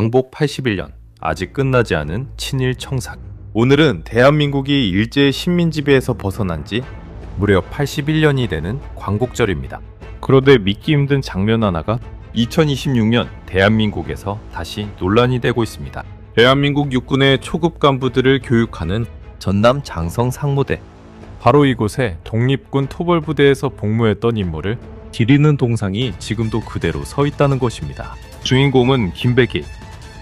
광복 81년, 아직 끝나지 않은 친일 청산. 오늘은 대한민국이 일제의 식민지배에서 벗어난 지 무려 81년이 되는 광복절입니다. 그런데 믿기 힘든 장면 하나가 2026년 대한민국에서 다시 논란이 되고 있습니다. 대한민국 육군의 초급 간부들을 교육하는 전남 장성 상무대. 바로 이곳에 독립군 토벌부대에서 복무했던 인물을 기리는 동상이 지금도 그대로 서 있다는 것입니다. 주인공은 김백일.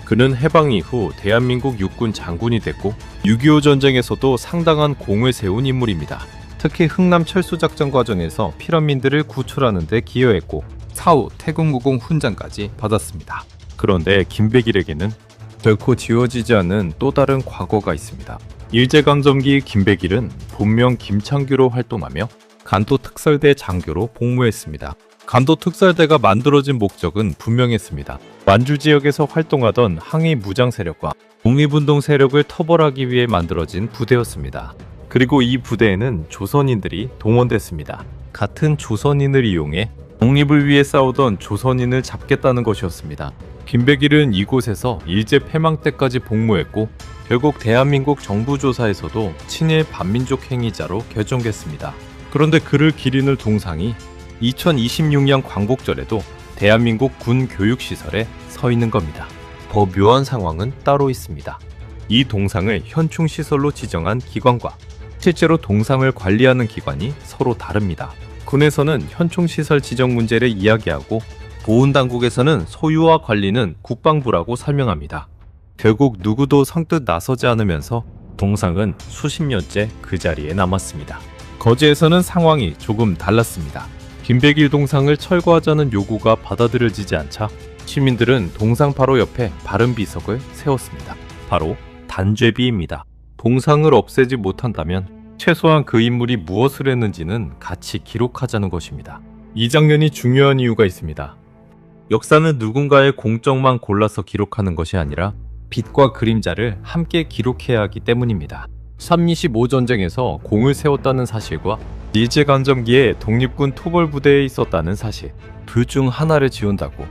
그는 해방 이후 대한민국 육군 장군이 됐고 6.25 전쟁에서도 상당한 공을 세운 인물입니다. 특히 흥남 철수작전 과정에서 피난민들을 구출하는 데 기여했고 사후 태국무공 훈장까지 받았습니다. 그런데 김백일에게는 결코 지워지지 않는 또 다른 과거가 있습니다. 일제강점기 김백일은 본명 김창규로 활동하며 간도특설대 장교로 복무했습니다. 간도특설대가 만들어진 목적은 분명했습니다. 만주 지역에서 활동하던 항일 무장 세력과 독립운동 세력을 터벌하기 위해 만들어진 부대였습니다. 그리고 이 부대에는 조선인들이 동원됐습니다. 같은 조선인을 이용해 독립을 위해 싸우던 조선인을 잡겠다는 것이었습니다. 김백일은 이곳에서 일제 패망 때까지 복무했고 결국 대한민국 정부 조사에서도 친일 반민족 행위자로 결정됐습니다. 그런데 그를 기리는 동상이 2026년 광복절에도 대한민국 군 교육시설에 서 있는 겁니다. 더 묘한 상황은 따로 있습니다. 이 동상을 현충시설로 지정한 기관과 실제로 동상을 관리하는 기관이 서로 다릅니다. 군에서는 현충시설 지정 문제를 이야기하고 보훈당국에서는 소유와 관리는 국방부라고 설명합니다. 결국 누구도 선뜻 나서지 않으면서 동상은 수십 년째 그 자리에 남았습니다. 거제에서는 상황이 조금 달랐습니다. 김백일 동상을 철거하자는 요구가 받아들여지지 않자 시민들은 동상 바로 옆에 바른 비석을 세웠습니다. 바로 단죄비입니다. 동상을 없애지 못한다면 최소한 그 인물이 무엇을 했는지는 같이 기록하자는 것입니다. 이 장면이 중요한 이유가 있습니다. 역사는 누군가의 공적만 골라서 기록하는 것이 아니라 빛과 그림자를 함께 기록해야 하기 때문입니다. 3.25 전쟁에서 공을 세웠다는 사실과 일제강점기에 독립군 토벌부대에 있었다는 사실, 둘 중 하나를 지운다고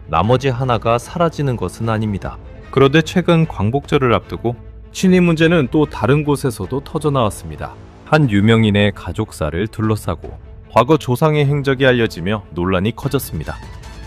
나머지 하나가 사라지는 것은 아닙니다. 그런데 최근 광복절을 앞두고 친일 문제는 또 다른 곳에서도 터져나왔습니다. 한 유명인의 가족사를 둘러싸고 과거 조상의 행적이 알려지며 논란이 커졌습니다.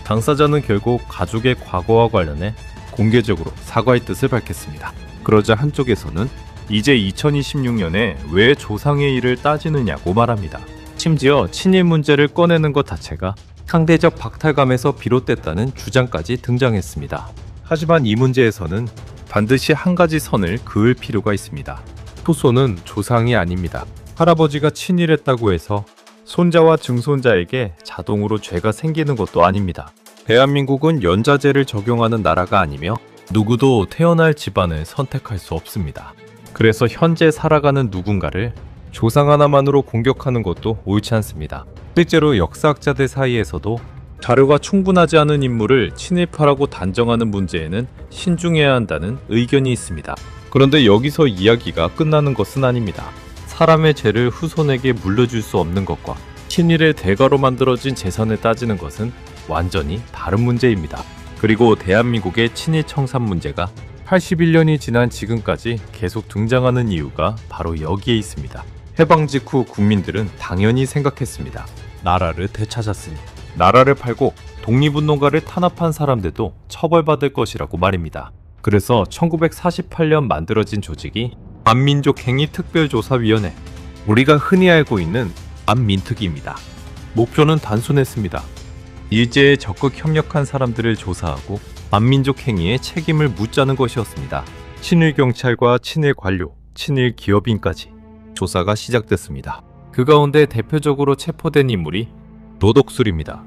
당사자는 결국 가족의 과거와 관련해 공개적으로 사과의 뜻을 밝혔습니다. 그러자 한쪽에서는 이제 2026년에 왜 조상의 일을 따지느냐고 말합니다. 심지어 친일 문제를 꺼내는 것 자체가 상대적 박탈감에서 비롯됐다는 주장까지 등장했습니다. 하지만 이 문제에서는 반드시 한 가지 선을 그을 필요가 있습니다. 후손은 조상이 아닙니다. 할아버지가 친일했다고 해서 손자와 증손자에게 자동으로 죄가 생기는 것도 아닙니다. 대한민국은 연자제를 적용하는 나라가 아니며 누구도 태어날 집안을 선택할 수 없습니다. 그래서 현재 살아가는 누군가를 조상 하나만으로 공격하는 것도 옳지 않습니다. 실제로 역사학자들 사이에서도 자료가 충분하지 않은 인물을 친일파라고 단정하는 문제에는 신중해야 한다는 의견이 있습니다. 그런데 여기서 이야기가 끝나는 것은 아닙니다. 사람의 죄를 후손에게 물려줄 수 없는 것과 친일의 대가로 만들어진 재산을 따지는 것은 완전히 다른 문제입니다. 그리고 대한민국의 친일 청산 문제가 81년이 지난 지금까지 계속 등장하는 이유가 바로 여기에 있습니다. 해방 직후 국민들은 당연히 생각했습니다. 나라를 되찾았으니 나라를 팔고 독립운동가를 탄압한 사람들도 처벌받을 것이라고 말입니다. 그래서 1948년 만들어진 조직이 반민족행위특별조사위원회, 우리가 흔히 알고 있는 반민특위입니다. 목표는 단순했습니다. 일제에 적극 협력한 사람들을 조사하고 반민족 행위에 책임을 묻자는 것이었습니다. 친일 경찰과 친일 관료, 친일 기업인까지 조사가 시작됐습니다. 그 가운데 대표적으로 체포된 인물이 노덕술입니다.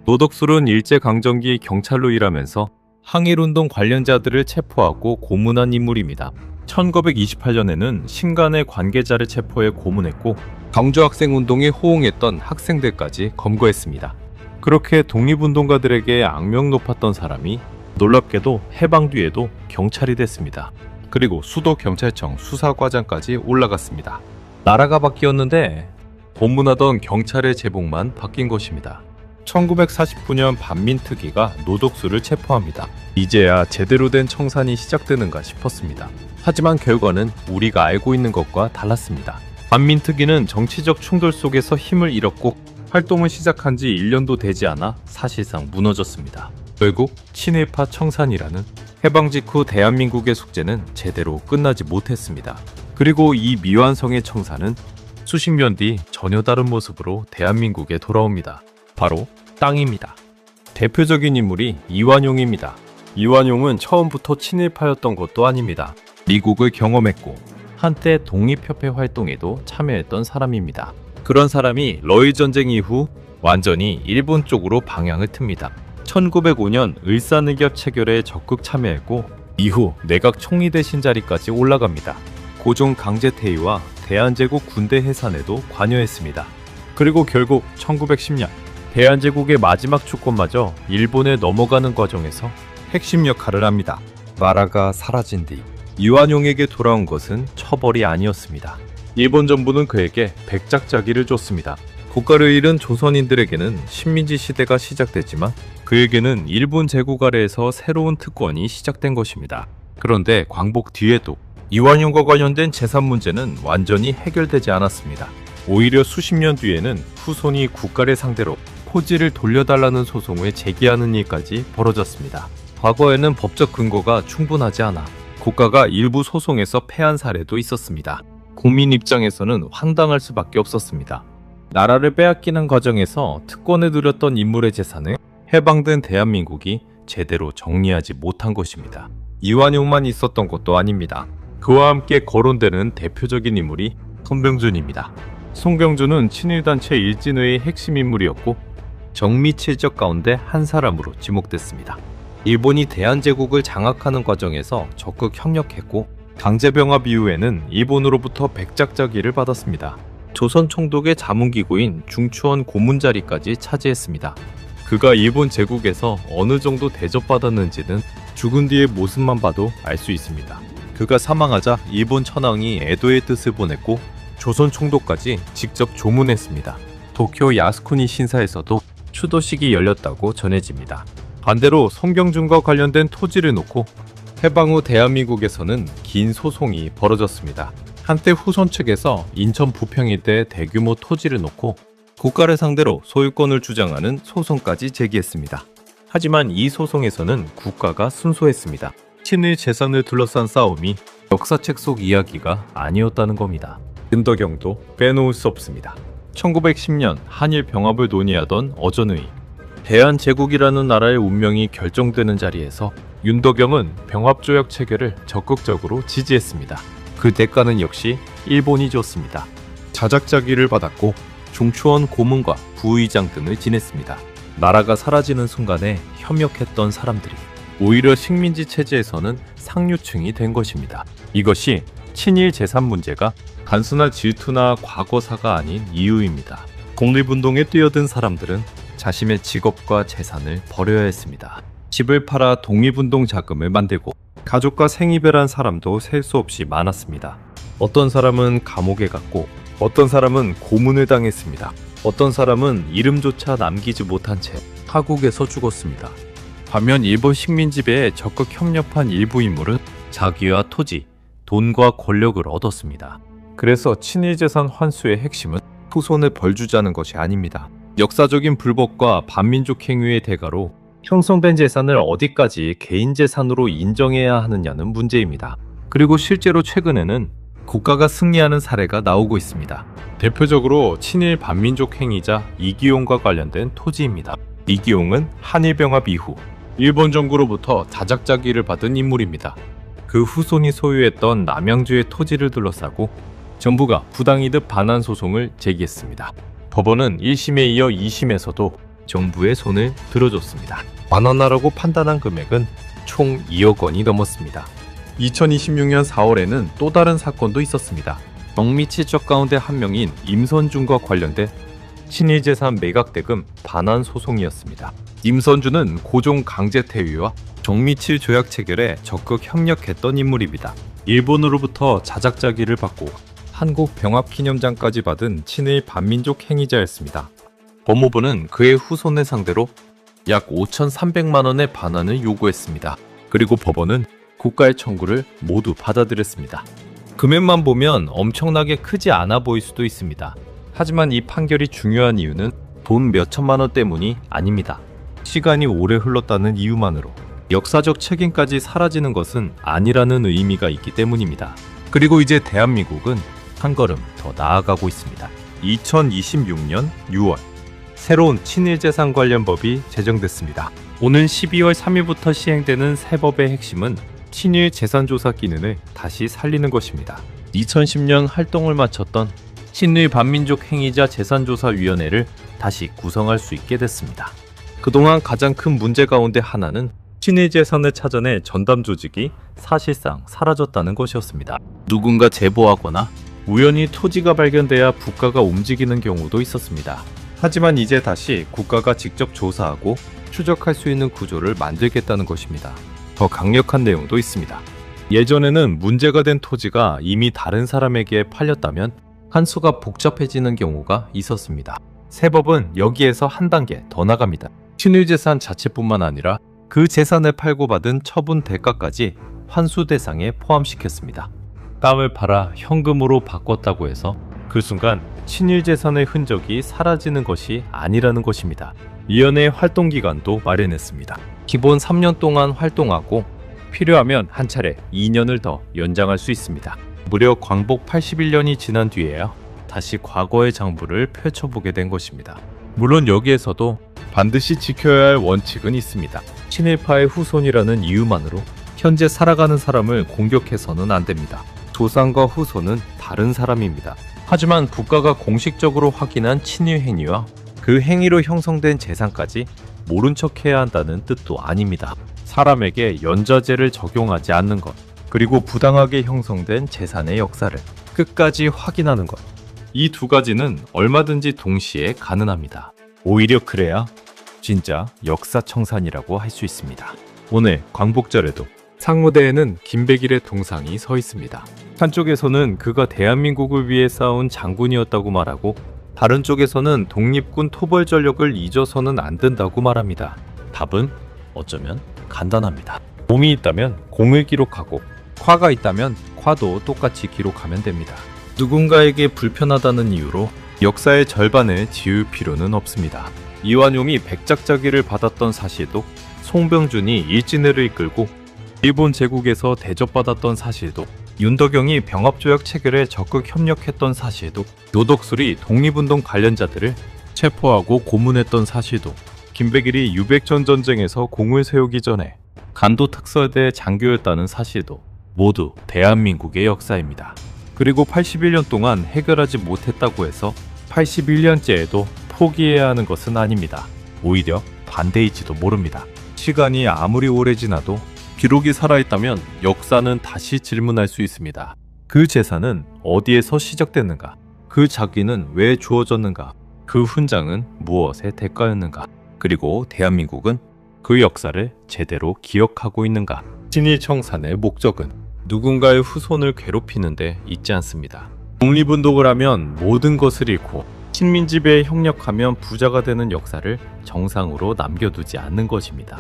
노덕술은 일제강점기 경찰로 일하면서 항일운동 관련자들을 체포하고 고문한 인물입니다. 1928년에는 신간의 관계자를 체포해 고문했고 경주학생운동에 호응했던 학생들까지 검거했습니다. 그렇게 독립운동가들에게 악명 높았던 사람이 놀랍게도 해방 뒤에도 경찰이 됐습니다. 그리고 수도경찰청 수사과장까지 올라갔습니다. 나라가 바뀌었는데 고문하던 경찰의 제복만 바뀐 것입니다. 1949년 반민특위가 노독수를 체포합니다. 이제야 제대로 된 청산이 시작되는가 싶었습니다. 하지만 결과는 우리가 알고 있는 것과 달랐습니다. 반민특위는 정치적 충돌 속에서 힘을 잃었고 활동을 시작한 지 1년도 되지 않아 사실상 무너졌습니다. 결국 친일파 청산이라는 해방 직후 대한민국의 숙제는 제대로 끝나지 못했습니다. 그리고 이 미완성의 청산은 수십 년 뒤 전혀 다른 모습으로 대한민국에 돌아옵니다. 바로 땅입니다. 대표적인 인물이 이완용입니다. 이완용은 처음부터 친일파였던 것도 아닙니다. 미국을 경험했고 한때 독립협회 활동에도 참여했던 사람입니다. 그런 사람이 러일 전쟁 이후 완전히 일본 쪽으로 방향을 틉니다. 1905년 을사늑엽 체결에 적극 참여했고 이후 내각 총리대신 자리까지 올라갑니다. 고종 강제퇴위와 대한제국 군대 해산에도 관여했습니다. 그리고 결국 1910년 대한제국의 마지막 주권마저 일본에 넘어가는 과정에서 핵심 역할을 합니다. 나라가 사라진 뒤 이완용에게 돌아온 것은 처벌이 아니었습니다. 일본 정부는 그에게 백작자기를 줬습니다. 국가를 잃은 조선인들에게는 식민지 시대가 시작됐지만 그에게는 일본 제국 아래에서 새로운 특권이 시작된 것입니다. 그런데 광복 뒤에도 이완용과 관련된 재산 문제는 완전히 해결되지 않았습니다. 오히려 수십 년 뒤에는 후손이 국가를 상대로 토지를 돌려달라는 소송을 제기하는 일까지 벌어졌습니다. 과거에는 법적 근거가 충분하지 않아 국가가 일부 소송에서 패한 사례도 있었습니다. 국민 입장에서는 황당할 수밖에 없었습니다. 나라를 빼앗기는 과정에서 특권을 누렸던 인물의 재산을 해방된 대한민국이 제대로 정리하지 못한 것입니다. 이완용만 있었던 것도 아닙니다. 그와 함께 거론되는 대표적인 인물이 손병준입니다. 손병준은 친일단체 일진회의 핵심 인물이었고 정미칠적 가운데 한 사람으로 지목됐습니다. 일본이 대한제국을 장악하는 과정에서 적극 협력했고 강제병합 이후에는 일본으로부터 백작자기를 받았습니다. 조선 총독의 자문기구인 중추원 고문 자리까지 차지했습니다. 그가 일본 제국에서 어느 정도 대접받았는지는 죽은 뒤의 모습만 봐도 알 수 있습니다. 그가 사망하자 일본 천황이 애도의 뜻을 보냈고 조선 총독까지 직접 조문했습니다. 도쿄 야스쿠니 신사에서도 추도식이 열렸다고 전해집니다. 반대로 손병준과 관련된 토지를 놓고 해방 후 대한민국에서는 긴 소송이 벌어졌습니다. 한때 후손 측에서 인천 부평 일대에 대규모 토지를 놓고 국가를 상대로 소유권을 주장하는 소송까지 제기했습니다. 하지만 이 소송에서는 국가가 승소했습니다. 친일 재산을 둘러싼 싸움이 역사책 속 이야기가 아니었다는 겁니다. 윤덕영도 빼놓을 수 없습니다. 1910년 한일 병합을 논의하던 어전의 대한제국이라는 나라의 운명이 결정되는 자리에서 윤덕영은 병합조약 체결을 적극적으로 지지했습니다. 그 대가는 역시 일본이 줬습니다. 자작자기를 받았고 중추원 고문과 부의장 등을 지냈습니다. 나라가 사라지는 순간에 협력했던 사람들이 오히려 식민지 체제에서는 상류층이 된 것입니다. 이것이 친일 재산 문제가 단순한 질투나 과거사가 아닌 이유입니다. 독립운동에 뛰어든 사람들은 자신의 직업과 재산을 버려야 했습니다. 집을 팔아 독립운동 자금을 만들고 가족과 생이별한 사람도 셀 수 없이 많았습니다. 어떤 사람은 감옥에 갔고 어떤 사람은 고문을 당했습니다. 어떤 사람은 이름조차 남기지 못한 채 타국에서 죽었습니다. 반면 일본 식민 지배에 적극 협력한 일부 인물은 자기와 토지, 돈과 권력을 얻었습니다. 그래서 친일 재산 환수의 핵심은 후손을 벌주자는 것이 아닙니다. 역사적인 불법과 반민족 행위의 대가로 형성된 재산을 어디까지 개인 재산으로 인정해야 하느냐는 문제입니다. 그리고 실제로 최근에는 국가가 승리하는 사례가 나오고 있습니다. 대표적으로 친일 반민족 행위자 이기용과 관련된 토지입니다. 이기용은 한일병합 이후 일본 정부로부터 자작자기를 받은 인물입니다. 그 후손이 소유했던 남양주의 토지를 둘러싸고 정부가 부당이득 반환 소송을 제기했습니다. 법원은 1심에 이어 2심에서도 정부의 손을 들어줬습니다. 반환하라고 판단한 금액은 총 2억 원이 넘었습니다. 2026년 4월에는 또 다른 사건도 있었습니다. 정미칠적 가운데 한 명인 임선준과 관련된 친일재산 매각대금 반환 소송이었습니다. 임선준은 고종 강제퇴위와 정미칠 조약 체결에 적극 협력했던 인물입니다. 일본으로부터 자작자기를 받고 한국 병합기념장까지 받은 친일 반민족 행위자였습니다. 법무부는 그의 후손을 상대로 약 5,300만 원의 반환을 요구했습니다. 그리고 법원은 국가의 청구를 모두 받아들였습니다. 금액만 보면 엄청나게 크지 않아 보일 수도 있습니다. 하지만 이 판결이 중요한 이유는 돈 몇천만 원 때문이 아닙니다. 시간이 오래 흘렀다는 이유만으로 역사적 책임까지 사라지는 것은 아니라는 의미가 있기 때문입니다. 그리고 이제 대한민국은 한 걸음 더 나아가고 있습니다. 2026년 6월 새로운 친일재산 관련 법이 제정됐습니다. 오는 12월 3일부터 시행되는 새 법의 핵심은 친일 재산조사 기능을 다시 살리는 것입니다. 2010년 활동을 마쳤던 친일 반민족 행위자 재산조사위원회를 다시 구성할 수 있게 됐습니다. 그동안 가장 큰 문제 가운데 하나는 친일 재산을 찾아낼 전담 조직이 사실상 사라졌다는 것이었습니다. 누군가 제보하거나 우연히 토지가 발견돼야 국가가 움직이는 경우도 있었습니다. 하지만 이제 다시 국가가 직접 조사하고 추적할 수 있는 구조를 만들겠다는 것입니다. 더 강력한 내용도 있습니다. 예전에는 문제가 된 토지가 이미 다른 사람에게 팔렸다면 한수가 복잡해지는 경우가 있었습니다. 새 법은 여기에서 한 단계 더 나갑니다. 친일재산 자체뿐만 아니라 그 재산을 팔고 받은 처분 대가까지 환수 대상에 포함시켰습니다. 땅을 팔아 현금으로 바꿨다고 해서 그 순간 친일재산의 흔적이 사라지는 것이 아니라는 것입니다. 위원회 활동기간도 마련했습니다. 기본 3년 동안 활동하고 필요하면 한 차례 2년을 더 연장할 수 있습니다. 무려 광복 81년이 지난 뒤에야 다시 과거의 장부를 펼쳐보게 된 것입니다. 물론 여기에서도 반드시 지켜야 할 원칙은 있습니다. 친일파의 후손이라는 이유만으로 현재 살아가는 사람을 공격해서는 안 됩니다. 조상과 후손은 다른 사람입니다. 하지만 국가가 공식적으로 확인한 친일 행위와 그 행위로 형성된 재산까지 모른 척해야 한다는 뜻도 아닙니다. 사람에게 연좌제를 적용하지 않는 것, 그리고 부당하게 형성된 재산의 역사를 끝까지 확인하는 것. 이 두 가지는 얼마든지 동시에 가능합니다. 오히려 그래야 진짜 역사청산이라고 할 수 있습니다. 오늘 광복절에도 상무대에는 김백일의 동상이 서 있습니다. 한쪽에서는 그가 대한민국을 위해 싸운 장군이었다고 말하고 다른 쪽에서는 독립군 토벌 전력을 잊어서는 안 된다고 말합니다. 답은 어쩌면 간단합니다. 공이 있다면 공을 기록하고 과가 있다면 과도 똑같이 기록하면 됩니다. 누군가에게 불편하다는 이유로 역사의 절반을 지울 필요는 없습니다. 이완용이 백작자기를 받았던 사실도, 송병준이 일진회를 이끌고 일본 제국에서 대접받았던 사실도, 윤덕영이 병합조약 체결에 적극 협력했던 사실도, 노덕술이 독립운동 관련자들을 체포하고 고문했던 사실도, 김백일이 유백천 전쟁에서 공을 세우기 전에 간도특설대 장교였다는 사실도 모두 대한민국의 역사입니다. 그리고 81년 동안 해결하지 못했다고 해서 81년째에도 포기해야 하는 것은 아닙니다. 오히려 반대일지도 모릅니다. 시간이 아무리 오래 지나도 기록이 살아있다면 역사는 다시 질문할 수 있습니다. 그 재산은 어디에서 시작됐는가? 그 자기는 왜 주어졌는가? 그 훈장은 무엇의 대가였는가? 그리고 대한민국은 그 역사를 제대로 기억하고 있는가? 친일청산의 목적은 누군가의 후손을 괴롭히는 데 있지 않습니다. 독립운동을 하면 모든 것을 잃고 식민지배에 협력하면 부자가 되는 역사를 정상으로 남겨두지 않는 것입니다.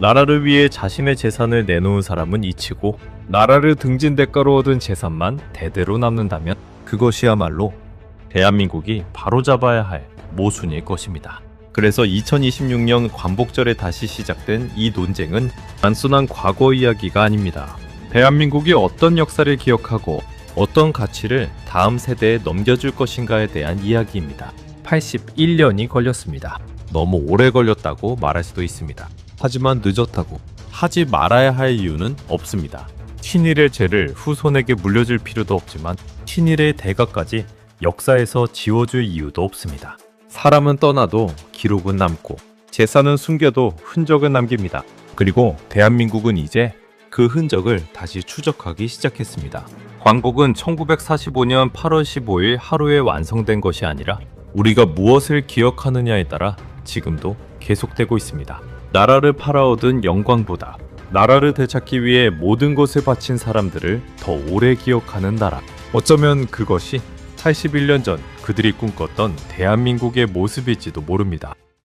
나라를 위해 자신의 재산을 내놓은 사람은 잊히고 나라를 등진 대가로 얻은 재산만 대대로 남는다면 그것이야말로 대한민국이 바로잡아야 할 모순일 것입니다. 그래서 2026년 광복절에 다시 시작된 이 논쟁은 단순한 과거 이야기가 아닙니다. 대한민국이 어떤 역사를 기억하고 어떤 가치를 다음 세대에 넘겨줄 것인가에 대한 이야기입니다. 81년이 걸렸습니다. 너무 오래 걸렸다고 말할 수도 있습니다. 하지만 늦었다고 하지 말아야 할 이유는 없습니다. 친일의 죄를 후손에게 물려줄 필요도 없지만 친일의 대가까지 역사에서 지워줄 이유도 없습니다. 사람은 떠나도 기록은 남고 재산은 숨겨도 흔적은 남깁니다. 그리고 대한민국은 이제 그 흔적을 다시 추적하기 시작했습니다. 광복은 1945년 8월 15일 하루에 완성된 것이 아니라 우리가 무엇을 기억하느냐에 따라 지금도 계속되고 있습니다. 나라를 팔아얻은 영광보다 나라를 되찾기 위해 모든 것을 바친 사람들을 더 오래 기억하는 나라. 어쩌면 그것이 81년 전 그들이 꿈꿨던 대한민국의 모습일지도 모릅니다.